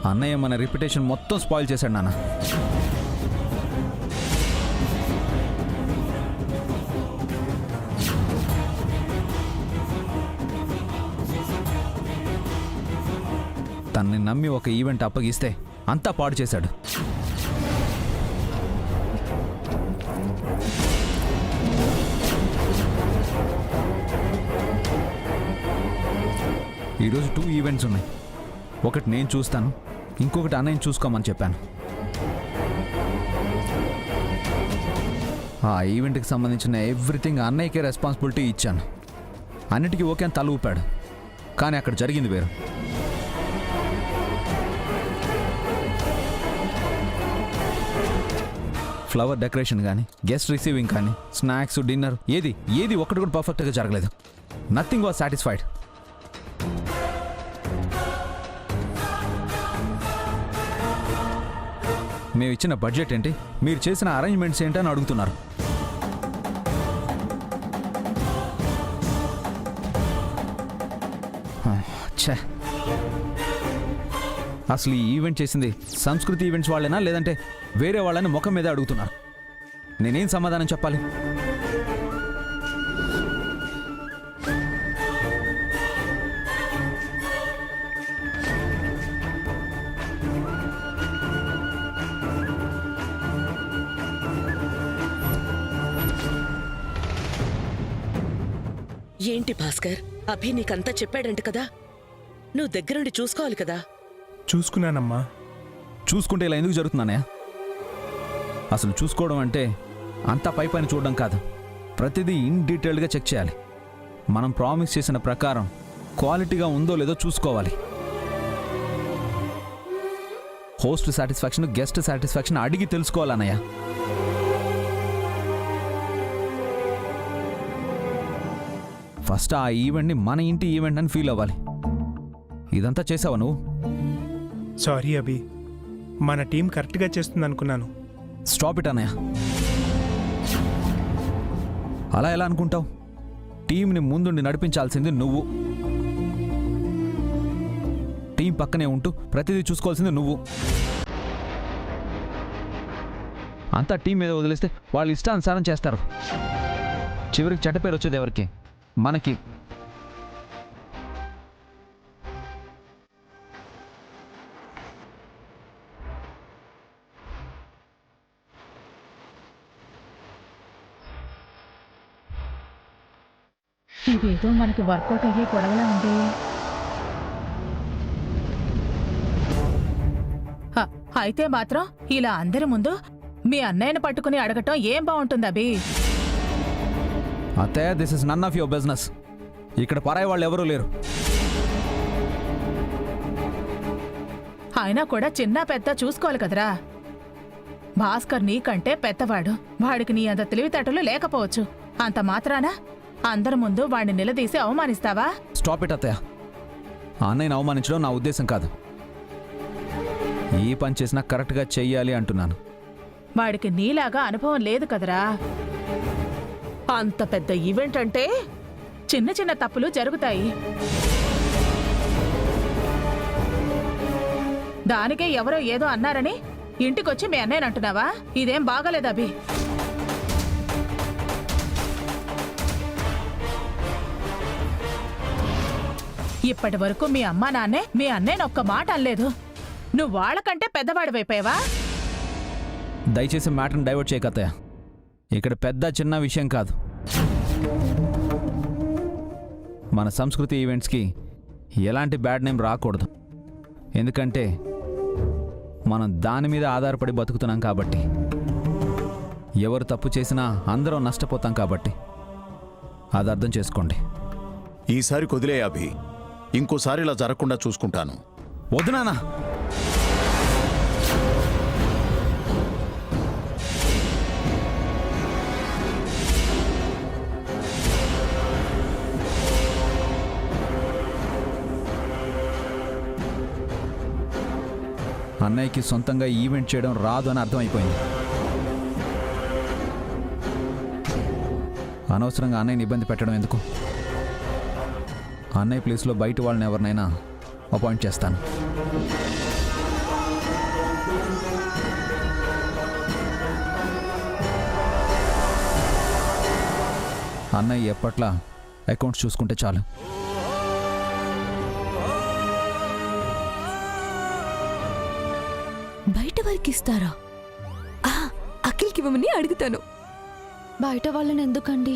అన్నయ్య మన రిప్యుటేషన్ మొత్తం స్పాయిల్ చేశాడు నాన్న. తనని నమ్మి ఒక ఈవెంట్ అప్పగిస్తే అంతా పాడు చేశాడు. ఈరోజు 2 ఈవెంట్స్ ఉన్నాయి. ఒకటి నేను చూస్తాను, ఇంకొకటి అన్నయ్యని చూసుకోమని చెప్పాను. ఆ ఈవెంట్కి సంబంధించిన ఎవ్రీథింగ్ అన్నయ్యకే రెస్పాన్సిబిలిటీ ఇచ్చాను. అన్నిటికీ ఓకే అని తల ఊపాడు. కానీ అక్కడ జరిగింది వేరు. ఫ్లవర్ డెకరేషన్ కానీ, గెస్ట్ రిసీవింగ్ కానీ, స్నాక్స్, డిన్నర్ ఏది ఒక్కటి కూడా పర్ఫెక్ట్గా జరగలేదు. Nothing was satisfied. మేము ఇచ్చిన బడ్జెట్ ఏంటి, మీరు చేసిన అరేంజ్మెంట్స్ ఏంటి అని అడుగుతున్నారు. ఛే, అసలు ఈ ఈవెంట్ చేసింది సంస్కృతి ఈవెంట్స్ వాళ్ళేనా లేదంటే వేరే వాళ్ళని ముఖం మీద అడుగుతున్నారు. నేనేం సమాధానం చెప్పాలి? ఏంటి భాస్కర్, అభి నీకంతా చెప్పాడంట కదా, నువ్వు దగ్గరుండి చూసుకోవాలి కదా. చూసుకున్నానమ్మా. చూసుకుంటే ఇలా ఎందుకు జరుగుతున్నానే? అసలు చూసుకోవడం అంటే అంతా పై పైన చూడడం కాదు, ప్రతిదీ ఇన్ డీటెయిల్డ్గా చెక్ చేయాలి. మనం ప్రామిస్ చేసిన ప్రకారం క్వాలిటీగా ఉందో లేదో చూసుకోవాలి. హోస్ట్ సాటిస్ఫాక్షన్, గెస్ట్ సాటిస్ఫాక్షన్ అడిగి తెలుసుకోవాలన్నయ్య. ఫస్ట్ ఆ ఈవెంట్ని మన ఇంటి ఈవెంట్ అని ఫీల్ అవ్వాలి. ఇదంతా చేసావా నువ్వు? సారీ అభి, మన టీం కరెక్ట్గా చేస్తుంది అనుకున్నాను. స్టాప్ ఇట్ అన్నయ్య. అలా ఎలా అనుకుంటావు? టీంని ముందుండి నడిపించాల్సింది నువ్వు. టీం పక్కనే ఉంటూ ప్రతిదీ చూసుకోవాల్సింది నువ్వు. అంతా టీం మీద వదిలేస్తే వాళ్ళు ఇష్టానుసారం చేస్తారు. చివరికి చెడ్డ పేరు వచ్చేది ఎవరికి? మనకి. ఇదేదో మనకి వర్కౌట్ అయ్యే గొడవలా ఉంది. అయితే మాత్రం ఇలా అందరి ముందు మీ అన్నయ్యను పట్టుకుని అడగటం ఏం బాగుంటుంది అభి? అత్తయ్య, this is none of your business. ఇక్కడ పరాయి వాళ్ళు ఎవరూ లేరు. అయినా కూడా చిన్న పెద్ద చూసుకోవాలి కదరా. భాస్కర్ నీకంటే పెద్దవాడు, వాడికి నీ అంత తెలివితేటలు లేకపోవచ్చు. అంత మాత్రాన అందరి ముందు వాడిని నిలదీసి అవమానిస్తావా? స్టాప్ ఇట్ అత్తయ్య. ఆ అన్నయ్యని అవమానించడం నా ఉద్దేశం కాదు. ఏ పని చేసినా కరెక్ట్గా చెయ్యాలి అంటున్నాను. వాడికి నీలాగా అనుభవం లేదు కదరా. అంత పెద్ద ఈవెంట్ అంటే చిన్న చిన్న తప్పులు జరుగుతాయి. దానికే ఎవరో ఏదో అన్నారని ఇంటికొచ్చి మీ అన్నయ్యనంటున్నావా? ఇదేం బాగాలేదు అభి. ఇప్పటి వరకు మీ అమ్మా నాన్నే మీ అన్నయ్యని ఒక్క మాట అనలేదు. నువ్వు వాళ్ళకంటే పెద్దవాడివైపోయావా? దయచేసి మ్యాటర్ని డైవర్ట్ చేయకత్తయ్య. ఇక్కడ పెద్ద చిన్న విషయం కాదు. మన సంస్కృతి ఈవెంట్స్కి ఎలాంటి బ్యాడ్ నేమ్ రాకూడదు. ఎందుకంటే మనం దాని మీద ఆధారపడి బతుకుతున్నాం కాబట్టి. ఎవరు తప్పు చేసినా అందరం నష్టపోతాం కాబట్టి. అది అర్థం చేసుకోండి. ఈసారి కుదిలే అభి, ఇంకోసారి ఇలా జరగకుండా చూసుకుంటాను. వద్దునానా? అన్నయ్యకి సొంతంగా ఈవెంట్ చేయడం రాదు అని అర్థమైపోయింది. అనవసరంగా అన్నయ్యని ఇబ్బంది పెట్టడం ఎందుకు? అన్నయ్య ప్లేస్లో బయట వాళ్ళని ఎవరినైనా అపాయింట్ చేస్తాను. అన్నయ్య ఎప్పట్లా అకౌంట్స్ చూసుకుంటే చాలు. బయట వారికి ఇస్తారా? అఖిల్కి ఇవ్వమని అడుగుతాను. బయట వాళ్ళని ఎందుకండి?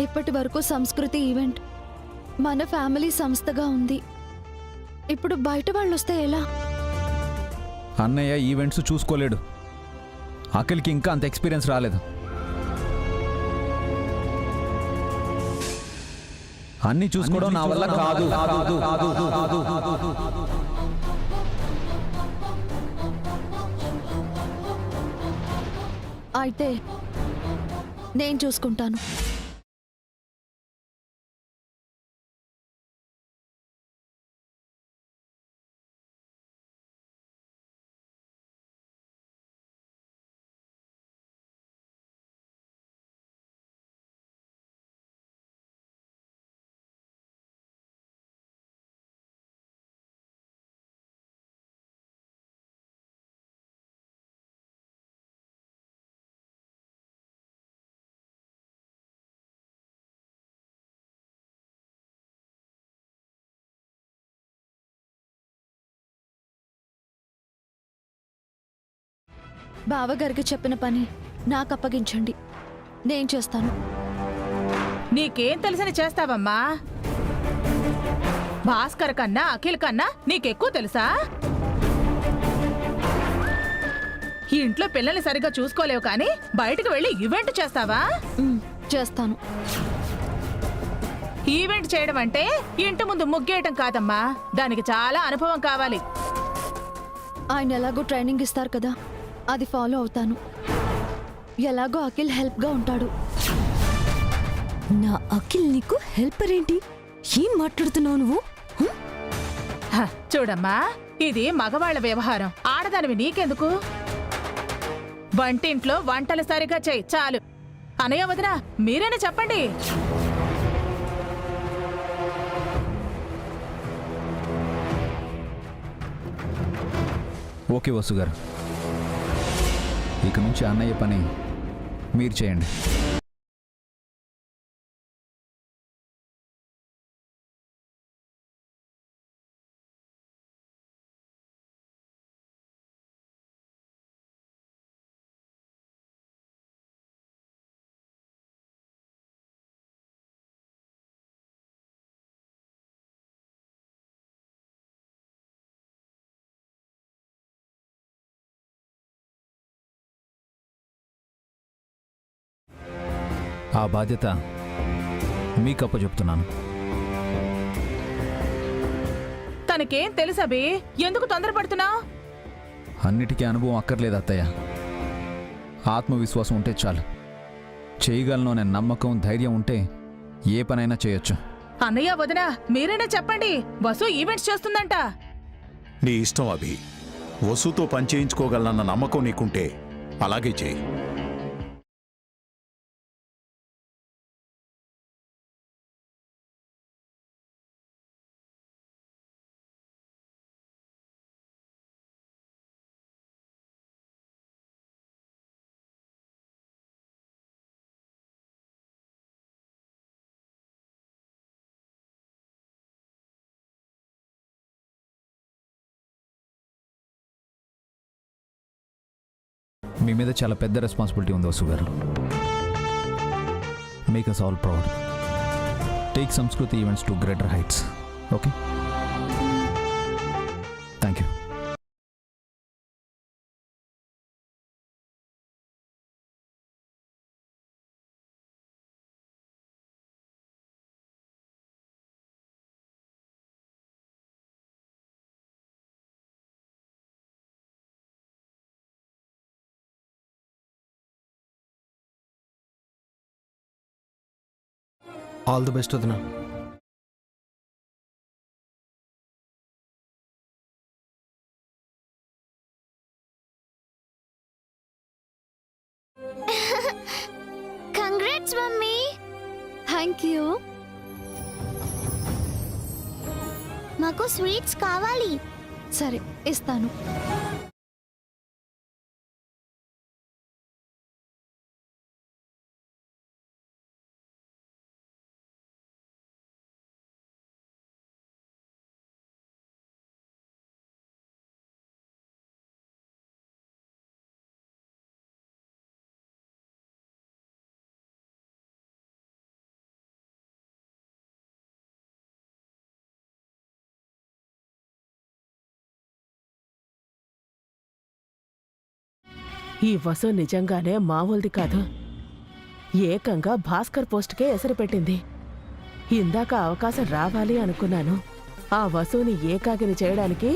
ఇప్పటి వరకు సంస్కృతి ఈవెంట్ మన ఫ్యామిలీ సంస్థగా ఉంది. ఇప్పుడు బయట వాళ్ళు వస్తే ఎలా? అన్నయ్య ఈవెంట్స్ చూసుకోలేడు. అఖిల్కి ఇంకా అంత ఎక్స్పీరియన్స్ రాలేదు. అన్నీ చూసుకోవడం నా వల్ల కాదు. అయితే నేను చూసుకుంటాను. బావగారికి చెప్పిన పని నాకు అప్పగించండి, నేను చేస్తాను. నీకేం తెలిసని చేస్తావమ్మా? భాస్కర్ కన్నా అఖిల్ కన్నా నీకెక్కువ తెలుసా? ఈ ఇంట్లో పిల్లల్ని సరిగ్గా చూసుకోలేవు కానీ బయటకు వెళ్ళి ఈవెంట్ చేస్తావా? చేస్తాను. ఈవెంట్ చేయడం అంటే ఇంటి ముందు ముగ్గేయటం కాదమ్మా, దానికి చాలా అనుభవం కావాలి. ఆయన ఎలాగో ట్రైనింగ్ ఇస్తారు కదా, అది ఫాలో అవుతాను. ఎలాగో అఖిల్ హెల్ప్గా ఉంటాడు. నా అఖిల్ నీకు హెల్పర్ ఏంటి? ఏం మాట్లాడుతున్నావు నువ్వు? చూడమ్మా, ఇది మగవాళ్ల వ్యవహారం, ఆడదానివి నీకెందుకు? వంటింట్లో వంటలు సరిగా చెయ్యి చాలు. అనయ్య వదినా, మీరేనా చెప్పండి. ఓకే వసు గారు, ఇక నుంచి అన్నయ్య పని మీరు చేయండి. ఆ బాధ్యత మీకు అప్పచెప్తున్నాను. తనకేం తెలుసబి, ఎందుకు తొందరపడుతున్నావు? అన్నిటికీ అనుభవం అక్కర్లేదు అత్తయ్య. ఆత్మవిశ్వాసం ఉంటే చాలు. చేయగలను అనే నమ్మకం, ధైర్యం ఉంటే ఏ పనైనా చేయొచ్చు. అన్నయ్య వదినా, మీరైనా చెప్పండి. వసు ఈవెంట్స్ చేస్తుందంట. నీ ఇష్టం అభి. వసుతో పని చేయించుకోగలనన్న నమ్మకం నీకుంటే అలాగే చేయి. మీ మీద చాలా పెద్ద రెస్పాన్సిబిలిటీ ఉంది వసు గారు. Make us all proud. Take Sanskriti events to greater heights. Okay, thank you. All the best వదినా. Congrats mummy. Thank you. మాకు స్వీట్స్ కావాలి. సరే, ఇస్తాను. ఈ వసు నిజంగానే మామూలుది కాదు. ఏకంగా భాస్కర్ పోస్ట్కే ఎసరు పెట్టింది. ఇందాక అవకాశం రావాలి అనుకున్నాను. ఆ వసుని ఏకాకిని చేయడానికి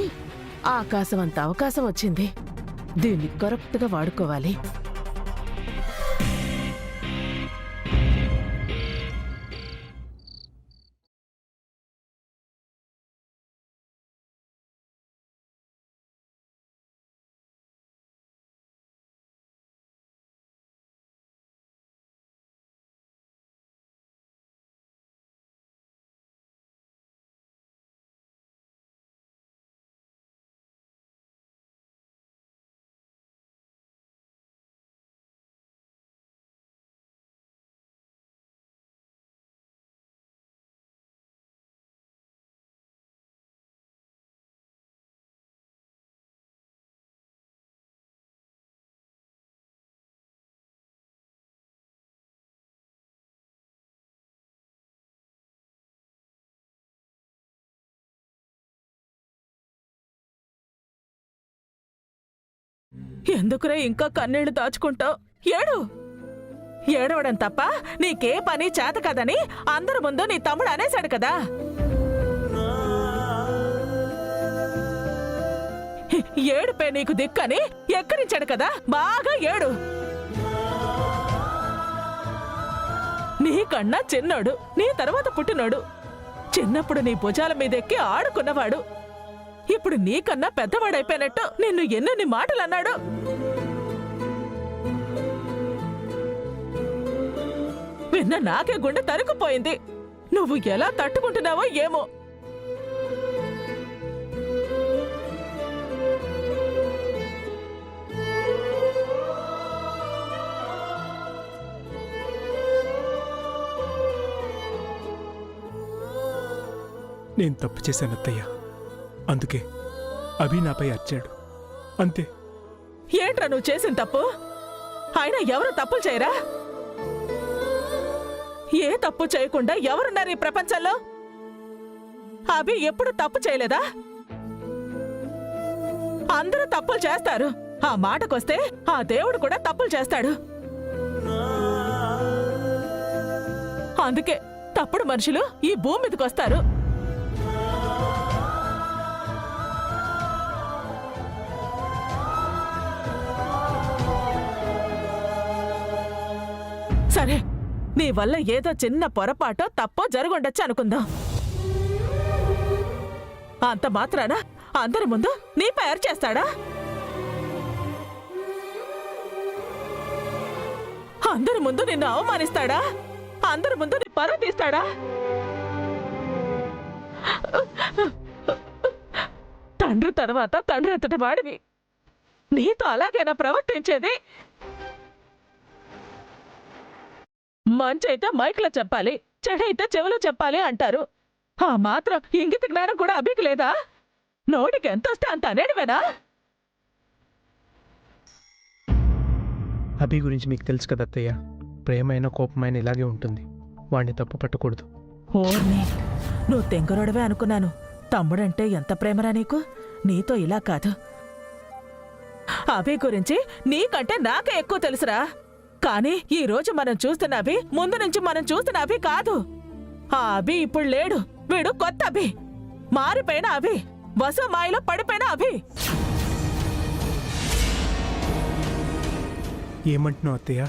ఆకాశం అంత అవకాశం వచ్చింది. దీన్ని కరెక్ట్గా వాడుకోవాలి. ఎందుకురా ఇంకా కన్నీళ్లు దాచుకుంటావు? ఏడు. ఏడవడం తప్ప నీకే పని చేత కదని అందరి ముందు నీ తమ్ముడు అనేశాడు కదా. ఏడుపే నీకు దిక్కని ఎక్కడించాడు కదా. బాగా ఏడు. నీకన్నా చిన్నోడు, నీ తర్వాత పుట్టినోడు. చిన్నప్పుడు నీ భుజాల మీదెక్కి ఆడుకున్నవాడు ఇప్పుడు నీకన్నా పెద్దవాడైపోయినట్టు నిన్ను ఎన్నెన్ని మాటలు అన్నాడు. విన్న నాకే గుండె తరుకుపోయింది. నువ్వు ఎలా తట్టుకుంటున్నావో ఏమో. నేను తప్పు చేశాను అత్తయ్య. అందుకే అభి నాపై అరిచాడు. అంతే. ఏంట్రా నువ్వు చేసిన తప్పు? అయినా ఎవరు తప్పులు చేయరా? ఏ తప్పు చేయకుండా ఎవరున్నారు ఈ ప్రపంచంలో? అభి ఎప్పుడు తప్పు చేయలేదా? అందరూ తప్పులు చేస్తారు. ఆ మాటకొస్తే ఆ దేవుడు కూడా తప్పులు చేస్తాడు. అందుకే తప్పుడు మనుషులు ఈ భూమి మీదకి వస్తారు. సరే, నీ వల్ల ఏదో చిన్న పొరపాటో తప్పో జరుగుండొచ్చు అనుకుందాం. అంత మాత్రాన అందరి ముందు నీపై అరిచేస్తాడా? అందరి ముందు నిన్ను అవమానిస్తాడా? అందరి ముందు నీ పరువు తీస్తాడా? తండ్రి తర్వాత తండ్రి అంతటి వాడివి. నీతో అలాగైనా ప్రవర్తించేది? మంచైతే మైక్లో చెప్పాలి, చెడైతే చెవిలో చెప్పాలి అంటారు. ఆ మాత్రం ఇంగిత జ్ఞానం కూడా అభికి లేదా? నోటికి ఎంత వస్తే అంత అనేడివేనా? అభి గురించి మీకు తెలుసు కదా అత్తయ్య. ప్రేమైన కోపమైన ఇలాగే ఉంటుంది. వాడిని తప్పు పట్టకూడదు. ఓర్ని, నువ్వు తెంగరోడవే అనుకున్నాను. తమ్ముడంటే ఎంత ప్రేమరా నీకు? నీతో ఇలా కాదు. అభి గురించి నీకంటే నాకే ఎక్కువ తెలుసురా. కానీ ఈ రోజు మనం చూస్తున్న అభి ముందు నుంచి మనం చూస్తున్న అభి కాదు. ఆ అభి ఇప్పుడు లేడు. వీడు కొత్త అభి, మారిపోయిన అభి, వసు మాయలో పడిపోయిన అభి. ఏమంటున్నావు అత్తయ్య?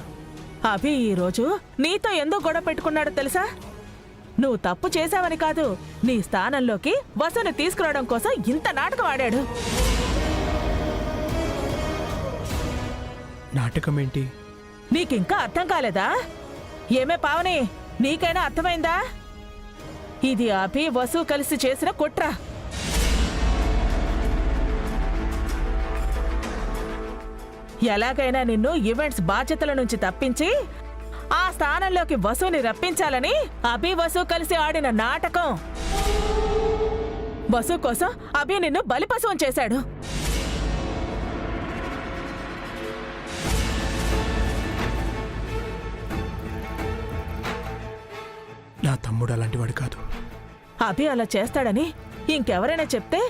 అభి ఈ రోజు నీతో ఎందుకు గొడవ పెట్టుకున్నాడో తెలుసా? నువ్వు తప్పు చేశావని కాదు, నీ స్థానంలోకి వసుని తీసుకురావడం కోసం ఇంత నాటకం ఆడాడు. నాటకం ఏంటి? నీకింకా అర్థం కాలేదా? ఏమే పావని, నీకైనా అర్థమైందా? ఇది అభి వసు కలిసి చేసిన కుట్ర. ఎలాగైనా నిన్ను ఈవెంట్స్ బాధ్యతల నుంచి తప్పించి ఆ స్థానంలోకి వసుని రప్పించాలని అభి వసు కలిసి ఆడిన నాటకం. వసు కోసం అభి నిన్ను బలిపశువం చేశాడు. నా తమ్ముడు అలాంటి వాడు కాదు. అభి అలా చేస్తాడని ఇంకెవరైనా చెప్తే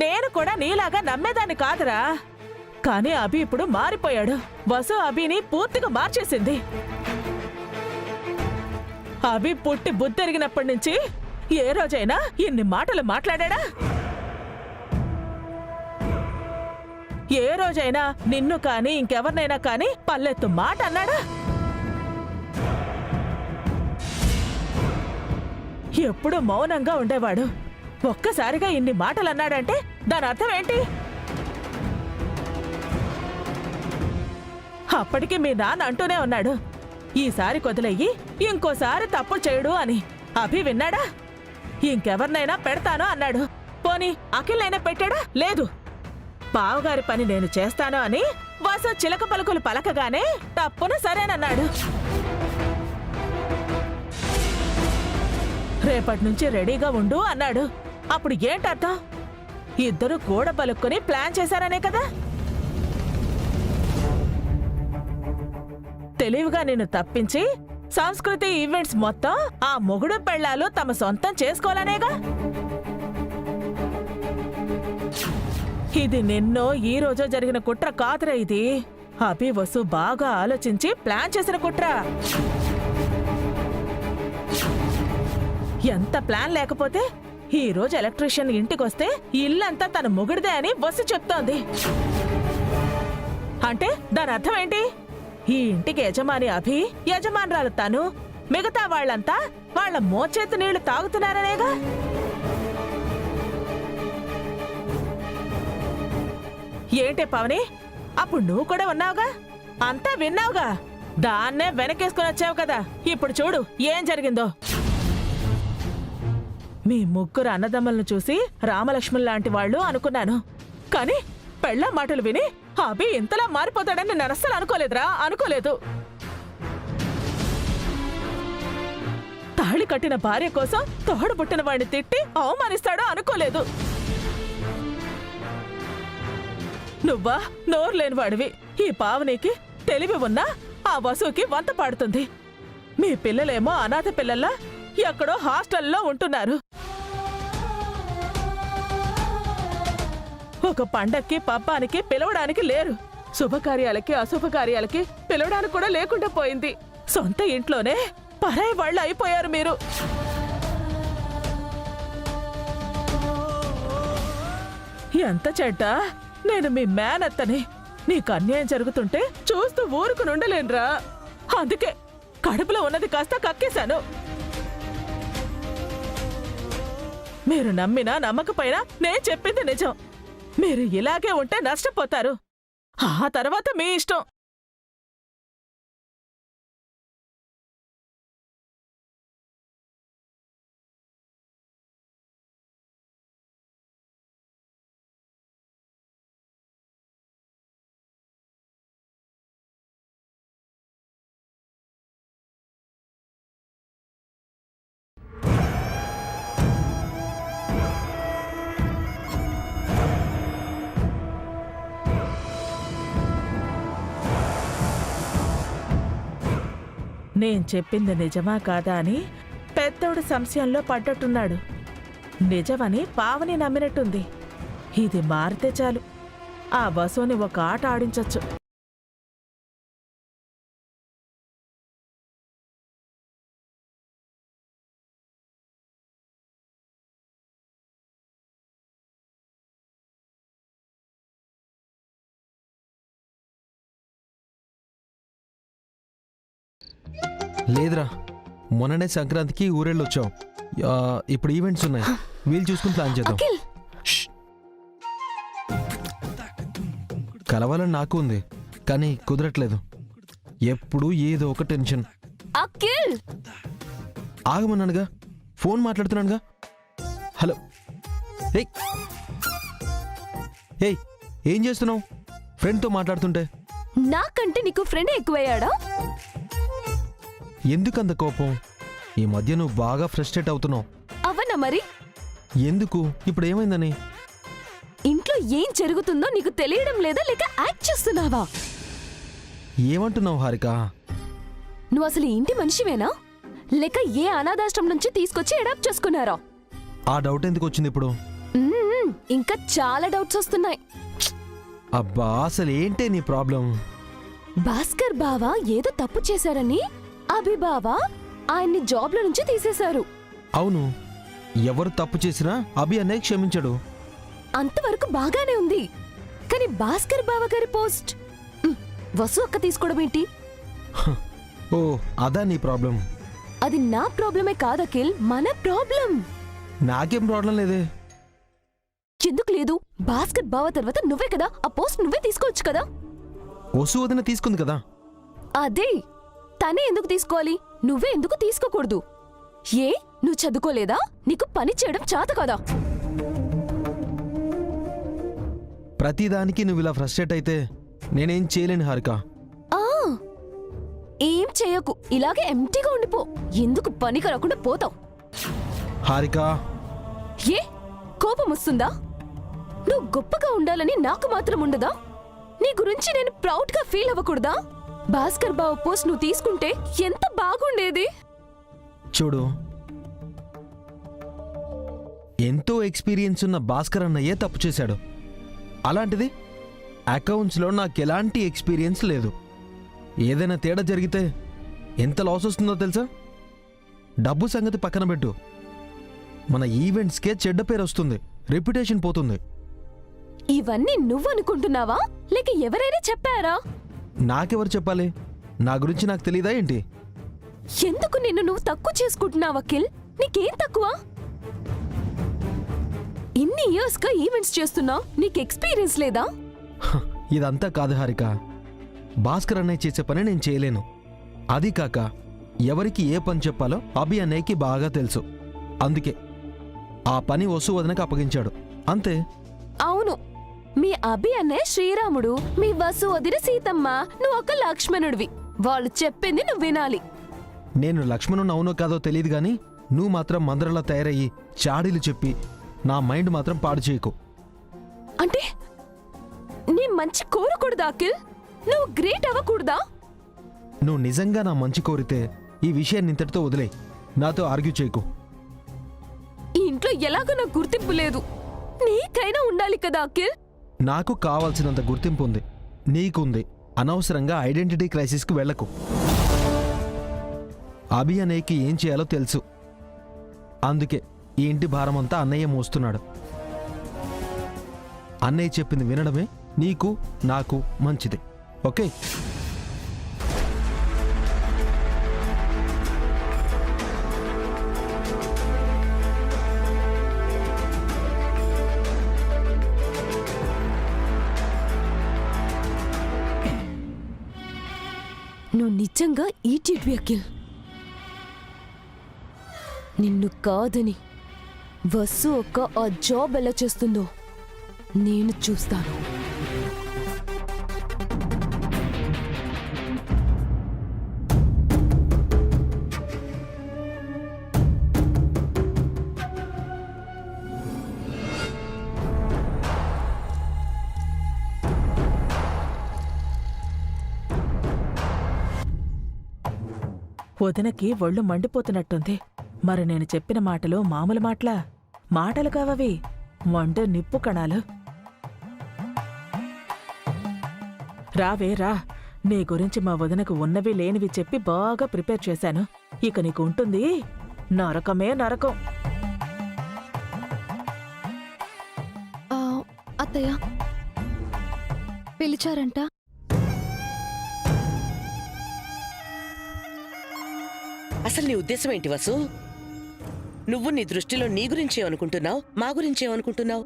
నేను కూడా నీలాగా నమ్మేదాన్ని కాదురా. కానీ అభి ఇప్పుడు మారిపోయాడు. వసు అభిని పూర్తిగా మార్చేసింది. అభి పుట్టి బుద్ధెరిగినప్పటి నుంచి ఏ రోజైనా ఇన్ని మాటలు మాట్లాడా? ఏ రోజైనా నిన్ను కాని ఇంకెవరినైనా కాని పల్లెత్తు మాట అన్నాడా? ఎప్పుడు మౌనంగా ఉండేవాడు. ఒక్కసారిగా ఇన్ని మాటలు అన్నాడంటే దాని అర్థం ఏంటి? అప్పటికి మీ నాన్న అంటూనే ఉన్నాడు, ఈసారి కొదిలయ్యి ఇంకోసారి తప్పు చేయడు అని. అభి విన్నాడా? ఇంకెవరినైనా పెడతాను అన్నాడు. పోనీ అఖిల్నైనా పెట్టాడా? లేదు. బావగారి పని నేను చేస్తాను అని వసు చిలక పలుకులు పలకగానే తప్పున సరేనన్నాడు. రేపటి నుంచి రెడీగా ఉండు అన్నాడు. అప్పుడు ఏంటర్థం? ఇద్దరు కూడ పలుక్కుని ప్లాన్ చేశారనే కదా. తెలివిగా నిన్ను తప్పించి సంస్కృతి ఈవెంట్స్ మొత్తం ఆ మొగుడు పెళ్ళాలు తమ సొంతం చేసుకోవాలనేగా. ఇది నిన్నో ఈ రోజో జరిగిన కుట్ర కాదురా. ఇది అభి వసు బాగా ఆలోచించి ప్లాన్ చేసిన కుట్ర. ఎంత ప్లాన్ లేకపోతే ఈ రోజు ఎలక్ట్రీషియన్ ఇంటికొస్తే ఇల్లంతా తన మొగుడిదే అని వసు చెప్తోంది. అంటే దాని అర్థం ఏంటి? ఈ ఇంటికి యజమాని అభి, యజమానురాలు తను, మిగతా వాళ్ళంతా వాళ్ళ మోచేతి నీళ్లు తాగుతున్నారనేగా. ఏంటే పవని, అప్పుడు నువ్వు కూడా ఉన్నావుగా, అంతా విన్నావుగా. దాన్నే వెనకేసుకుని వచ్చావు కదా. ఇప్పుడు చూడు ఏం జరిగిందో. మీ ముగ్గురు అన్నదమ్ములను చూసి రామలక్ష్మణ్ వాళ్ళు అనుకున్నాను. కానీ పెళ్ళ మాటలు విని అభి ఇంతలా మారిపోతాడని నేను అస్సలు అనుకోలేదురా. అనుకోలేదు. తాళి కట్టిన భార్య కోసం తోడు పుట్టిన వాడిని తిట్టి అవమానిస్తాడో అనుకోలేదు. నువ్వా నోరు లేనివాడివి. ఈ పావనికి తెలివి ఉన్నా ఆ వసుకి వంత పాడుతుంది. మీ పిల్లలేమో అనాథ పిల్లల్లా ఎక్కడో హాస్టల్లో ఉంటున్నారు. ఒక పండక్కి పబ్బానికి పిలవడానికి లేరు. శుభకార్యాలకి అశుభకార్యాలకి పిలవడానికి కూడా లేకుండా పోయింది. సొంత ఇంట్లోనే పరాయి వాళ్ళు అయిపోయారు మీరు. ఎంత చెడ్డ. నేను మీ మేనత్తని. నీకు అన్యాయం జరుగుతుంటే చూస్తూ ఊరుకుని ఉండలేనురా. అందుకే కడుపులో ఉన్నది కాస్త కక్కేశాను. మీరు నమ్మినా నమ్మకపోయినా నేను చెప్పింది నిజం. మీరు ఇలాగే ఉంటే నష్టపోతారు. ఆ తర్వాత మీ ఇష్టం. నేను చెప్పింది నిజమా కాదా అని పెద్దోడు సంశయంలో పడ్డట్టున్నాడు. నిజమని పావని నమ్మినట్టుంది. ఇది మారితే చాలు, ఆ వసుని ఒక ఆట ఆడించొచ్చు. లేదురా, మొన్ననే సంక్రాంతికి ఊరెళ్ళొచ్చాం. ఇప్పుడు ఈవెంట్స్ ఉన్నాయి, వీలు చూసుకుని ప్లాన్ చేద్దాం. ష్. కలవాలని నాకు ఉంది, కానీ కుదరట్లేదు. ఎప్పుడు ఏదో ఒక టెన్షన్. అఖిల్, ఆగమన్నానుగా, ఫోన్ మాట్లాడుతున్నానుగా. హలో. ఏయ్ ఏయ్, ఏం చేస్తున్నావు? ఫ్రెండ్తో మాట్లాడుతుంటే. నాకంటే నీకు ఫ్రెండ్ ఎక్కువయ్యాడా? ఎందుకంత కోపం? ఈ మధ్య నువ్వు బాగా ఫ్రస్ట్రేట్ అవుతున్నావు. అవనా మరి? ఎందుకు? ఇప్పుడు ఏమైందని? ఇంట్లో ఏం జరుగుతుందో నీకు తెలియడం లేదా, లేక యాక్ట్ చేస్తున్నావా? ఏమంటున్నావు హారిక? నువ్వు అసలు ఇంటి మనిషివేనా, లేక ఏ అనాథాశ్రమం నుంచి తీసుకొచ్చి అడాప్ట్ చేసుకున్నారా? ఆ డౌట్ ఎందుకు వచ్చింది ఇప్పుడు? ఇంకా చాలా డౌట్స్ వస్తున్నాయి. అబ్బా అసలు ఏంటే నీ ప్రాబ్లం? భాస్కర్ బావ ఏదో తప్పు చేశారని అభి బావ ఆయన్ని జాబ్లో నుంచి తీసేశారు. అవును, ఎవరు తప్పు చేసినా అభి అన్నయ్య క్షమించడు. అంతవరకు బాగానే ఉంది. కానీ భాస్కర్ బావ గారి పోస్ట్ వసు అక్క తీసుకోవడం ఏంటి? ఓ అదా నీ ప్రాబ్లం? అది నా ప్రాబ్లమే కాదు అఖిల్, మన ప్రాబ్లం. నాకేం ప్రాబ్లం లేదే. ఎందుకు లేదు? భాస్కర్ బావ తర్వాత నువ్వే కదా ఆ పోస్ట్ నువ్వే తీసుకోవచ్చు కదా. వసు వదిన తీసుకుంది కదా. అదే తనే ఎందుకు తీసుకోవాలి? నువ్వే ఎందుకు తీసుకోకూడదు? ఏ నువ్వు చదువుకోలేదా? నీకు పని చేయడం చేత కదా? ప్రతిదానికి నువ్వు ఇలా ఫ్రస్ట్రేట్ అయితే నేనేం చేయలేను హారిక. ఆ ఏం చేయకు, ఇలాగే ఎంటీగా ఉండిపో. ఎందుకు పనికి రాకుండా పోతావు? హారిక, ఏ కోపం వస్తుందా? నువ్వు గొప్పగా ఉండాలని నాకు మాత్రం ఉండదా? నీ గురించి నేను ప్రౌడ్ గా ఫీల్ అవ్వకూడదా? భాస్కర్ బావ పోస్ట్ నువ్వు తీసుకుంటే ఎంత బాగుండేది. చూడు, ఎంతో ఎక్స్పీరియన్స్ ఉన్న భాస్కర్ అన్నయ్యే తప్పు చేశాడు. అలాంటిది అకౌంట్స్లో నాకెలాంటి ఎక్స్పీరియన్స్ లేదు. ఏదైనా తేడా జరిగితే ఎంత లాస్ వస్తుందో తెలుసా? డబ్బు సంగతి పక్కన పెట్టు, మన ఈవెంట్స్కే చెడ్డ పేరు వస్తుంది, రెప్యుటేషన్ పోతుంది. ఇవన్నీ నువ్వనుకుంటున్నావా లేక ఎవరైనా చెప్పారా? నాకెవరు చెప్పాలి? నా గురించి నాకు తెలీదా ఏంటి? ఎందుకు నిన్ను నువ్వు తక్కువ చేసుకుంటున్నావు అఖిల్? నీకేం తక్కువ? ఇన్ని ఇయర్స్ గా ఈవెంట్స్ చేస్తున్నావు, నీకు ఎక్స్పీరియన్స్ లేదా? ఇదంతా కాదు హారిక, భాస్కర్ అన్నయ్య చేసే పని నేను చేయలేను. అది కాక ఎవరికి ఏ పని చెప్పాలో అభి అన్నయ్యకి బాగా తెలుసు. అందుకే ఆ పని వసు వదినకు అప్పగించాడు, అంతే. అవును, మీ అభి అన్నయ్య శ్రీరాముడు, మీ వసు వదిన సీతమ్మ, నువ్వు ఒక లక్ష్మణుడివి. వాళ్ళు చెప్పింది నువ్వు వినాలి. నేను లక్ష్మణుని అవునో కాదో తెలియదు గాని నువ్వు మాత్రం మందరలా తయారయ్యి చాడీలు చెప్పి నా మైండ్ మాత్రం పాడు చేయకు. అంటే నీ మంచి కోరకూడదా అఖిల్? నువ్వు గ్రేట్ అవ్వకూడదా? నువ్వు నిజంగా నా మంచి కోరితే ఈ విషయాన్ని ఇంతటితో వదిలే, నాతో ఆర్గ్యూ చేయకు. ఈ ఇంట్లో ఎలాగో నాకు గుర్తింపు లేదు, నీకైనా ఉండాలి కదా అఖిల్. నాకు కావాల్సినంత గుర్తింపు ఉంది, నీకుంది. అనవసరంగా ఐడెంటిటీ క్రైసిస్కి వెళ్లకు. అభి అన్నయ్యకి ఏం చేయాలో తెలుసు, అందుకే ఈ ఇంటి భారమంతా అన్నయ్య మోస్తున్నాడు. అన్నయ్య చెప్పింది వినడమే నీకు నాకు మంచిది, ఓకే? నువ్వు నిజంగా ఈటీవీ అఖిల్. నిన్ను కాదని వసు ఒక్క ఆ జాబ్ ఎలా చేస్తుందో నేను చూస్తాను. వదినకి ఒళ్ళు మండిపోతున్నట్టుంది. మరి నేను చెప్పిన మాటలు మామూలు మాటలా? మాటలు కావవి, మండు నిప్పు కణాలు. రావే రా, నీ గురించి మా వదినకు ఉన్నవి లేనివి చెప్పి బాగా ప్రిపేర్ చేశాను. ఇక నీకు ఉంటుంది నరకమే నరకం. అత్తయ్య పిలిచారంట. అసలు నీ ఉద్దేశం ఏంటి వసు? నువ్వు నీ దృష్టిలో నీ గురించేమనుకుంటున్నావు, మా గురించేమనుకుంటున్నావు?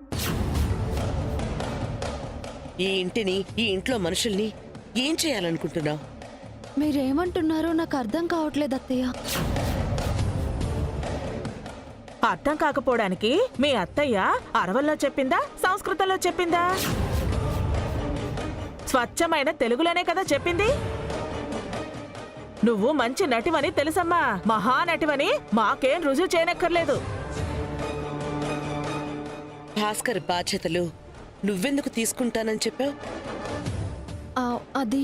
ఈ ఇంటిని, ఈ ఇంట్లో మనుషుల్ని ఏం చేయాలనుకుంటున్నావు? మీరేమంటున్నారో నాకు అర్థం కావట్లేదు అత్తయ్య. అర్థం కాకపోవడానికి మీ అత్తయ్య అరవల్లో చెప్పిందా, సంస్కృతంలో చెప్పిందా? స్వచ్ఛమైన తెలుగులోనే కదా చెప్పింది. నువ్వు మంచి నటివని తెలుసమ్మా, మహానటివని మాకేం రుజువు చేయనక్కర్లేదు. భాస్కర్ బాధ్యతలు నువ్వెందుకు తీసుకుంటానని చెప్పావు? అది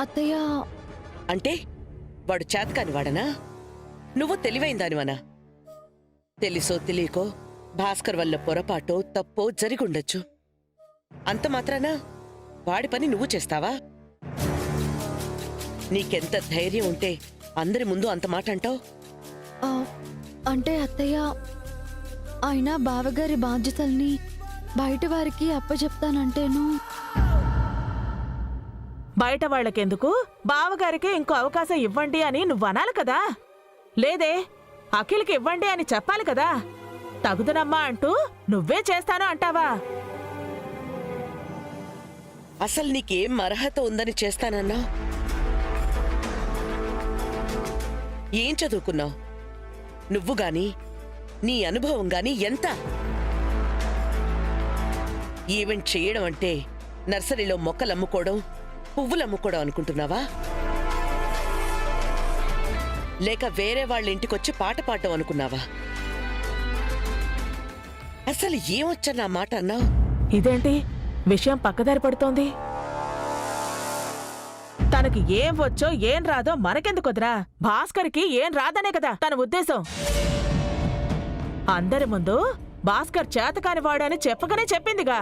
అత్తయ్య. అంటే వాడు చేతకాని వాడనా? నువ్వు తెలివైన దానివనా? తెలుసో తెలియకో భాస్కర్ వల్ల పొరపాటో తప్పో జరిగుండొచ్చు. అంత మాత్రానా వాడి పని నువ్వు చేస్తావా? నీకెంత ధైర్యం ఉంటే అందరి ముందు అంత మాట అంటావు? ఆ, అంటే అత్తయ్య, ఆయన బావగారి బాధ్యతల్ని బయట వారికి అప్పచెప్తానంటేను. బయట వాళ్ళకెందుకు, బావగారికి ఇంకో అవకాశం ఇవ్వండి అని నువ్వు అనాలి కదా. లేదే, అఖిల్కి ఇవ్వండి అని చెప్పాలి కదా. తగుదనమ్మా అంటూ నువ్వే చేస్తాను అంటావా? అసలు నీకేం అర్హత ఉందని చేస్తానన్నా? ఏం చదువుకున్నావు నువ్వు గాని? నీ అనుభవం గాని ఎంత? ఈవెంట్ చేయడం అంటే నర్సరీలో మొక్కలు అమ్ముకోవడం, పువ్వులు అమ్ముకోవడం అనుకుంటున్నావా? లేక వేరే వాళ్ళ ఇంటికొచ్చి పాట పాడటం అనుకున్నావా? అసలు ఏమొచ్చా నా మాట అన్నావు? ఇదేంటి విషయం పక్కదారి పడుతోంది? తనకి ఏం వచ్చో ఏం రాదో మనకెందుకొద్దురా, భాస్కర్కి ఏం రాదనే కదా తన ఉద్దేశం. అందరి ముందు భాస్కర్ చేతకాని వాడని చెప్పగానే చెప్పిందిగా.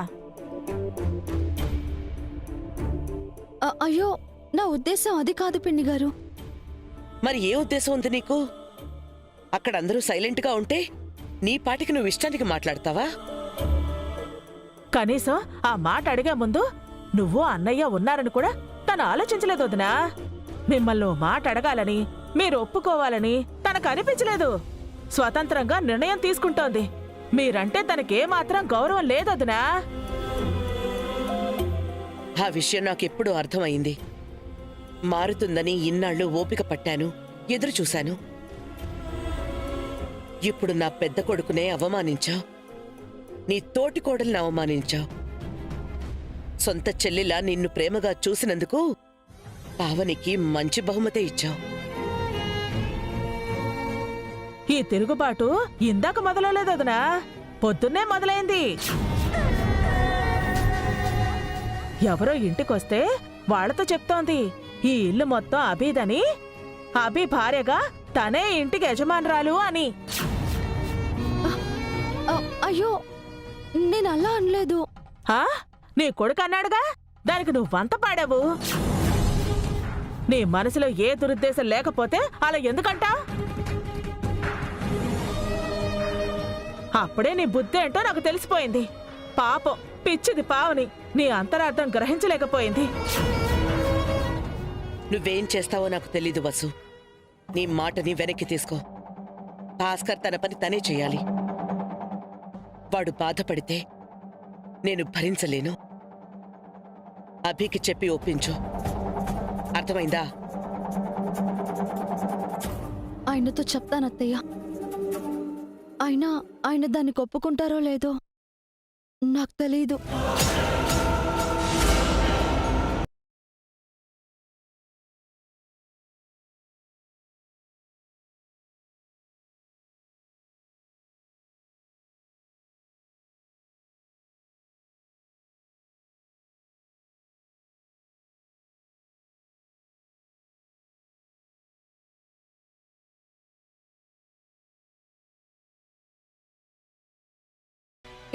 అయ్యో, నా ఉద్దేశం అది కాదు పిన్ని గారు. మరి ఏ ఉద్దేశం ఉంది నీకు? అక్కడ అందరూ సైలెంట్గా ఉంటే నీ పాటికి నువ్వు ఇష్టానికి మాట్లాడతావా? కనీసం ఆ మాట అడిగే ముందు నువ్వు అన్నయ్య ఉన్నారని కూడా తను ఆలోచించలేదు వదినా. మిమ్మల్ని ఓ మాట అడగాలని, మీరు ఒప్పుకోవాలని తనకు అనిపించలేదు. స్వతంత్రంగా నిర్ణయం తీసుకుంటోంది. మీరంటే తనకేమాత్రం గౌరవం లేదొదినా. ఆ విషయం నాకెప్పుడూ అర్థమైంది. మారుతుందని ఇన్నాళ్ళు ఓపిక పట్టాను, ఎదురు చూశాను. ఇప్పుడు నా పెద్ద కొడుకునే అవమానించావు, నీ తోటి కోడల్ని అవమానించావు. సొంత చెల్లిలా నిన్ను ప్రేమగా చూసినందుకు పావనికి మంచి బహుమతే ఇచ్చావు. ఈ తిరుగుబాటు ఇందాక మొదలలేదొదినా, పొద్దున్నే మొదలైంది. ఎవరో ఇంటికొస్తే వాళ్లతో చెప్తోంది ఈ ఇల్లు మొత్తం అబీదని, అబీ భార్యగా తనే ఇంటికి యజమానురాలు అని. అయ్యో, నేను అలా అనలేదు. ఆ? నీ కొడుకు అన్నాడుగా, దానికి నువ్వు వంత పాడావు. నీ మనసులో ఏ దురుద్దేశం లేకపోతే అలా ఎందుకంటా? అప్పుడే నీ బుద్ధి ఏంటో నాకు తెలిసిపోయింది. పాపం పిచ్చిది పావని నీ అంతరార్థం గ్రహించలేకపోయింది. నువ్వేం చేస్తావో నాకు తెలీదు వసు. నీ మాటని వెనక్కి తీసుకో. భాస్కర్ తన పని తనే చేయాలి. వాడు బాధపడితే నేను భరించలేను. అభికి చెప్పి ఒప్పించు, అర్థమైందా? ఆయనతో చెప్తానత్తయ్య. ఆయన దాన్ని ఒప్పుకుంటారో లేదో నాకు తెలీదు.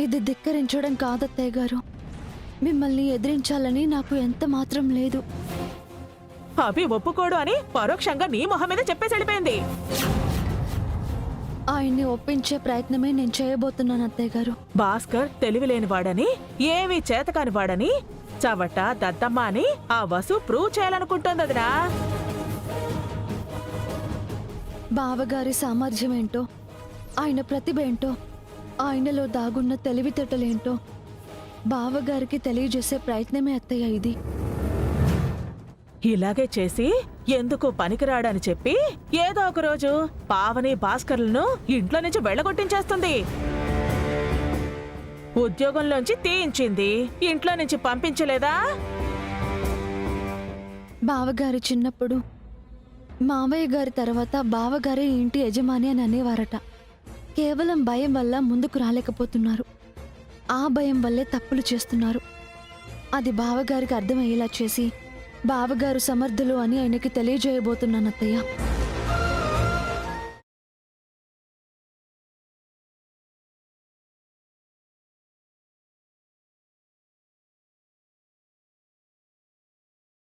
ఇది ధిక్కరించడం కాదత్తయ్య గారు. మిమ్మల్ని ఎదిరించాలని నాకు ఎంత మాత్రం లేదు. అభి ఒప్పుకోడు అని పరోక్షంగా నీ మొహం మీద చెప్పేసి వెళ్ళిపోయింది. ఆయన్ని ఒప్పించే ప్రయత్నమే నేను చేయబోతున్నాను అత్తయ్య గారు. భాస్కర్ తెలివిలేనివాడని, ఏమీ చేతకానివాడని, చవట దద్దమ్మ అని ఆ వసు ప్రూవ్ చేయాలనుకుంటోందదినా. బావగారి సామర్థ్యం ఏంటో, ఆయన ప్రతిభ ఏంటో, ఆయనలో దాగున్న తెలివితేటలేంటో బావగారికి తెలియజేసే ప్రయత్నమే అత్తయ్య ఇది. ఇలాగే చేసి ఎందుకు పనికిరాడని చెప్పి ఏదో ఒక రోజు పావని భాస్కర్లను ఇంట్లో నుంచి వెళ్ళగొట్టించేస్తుంది. ఉద్యోగంలోంచి తీయించింది, ఇంట్లో నుంచి పంపించలేదా? బావగారు చిన్నప్పుడు మావయ్య గారి తర్వాత బావగారే ఇంటి యజమాని అని అనేవారట. కేవలం భయం వల్ల ముందుకు రాలేకపోతున్నారు. ఆ భయం వల్లే తప్పులు చేస్తున్నారు. అది బావగారికి అర్థమయ్యేలా చేసి బావగారు సమర్థులు అని ఆయనకి తెలియజేయబోతున్నానత్తయ్య.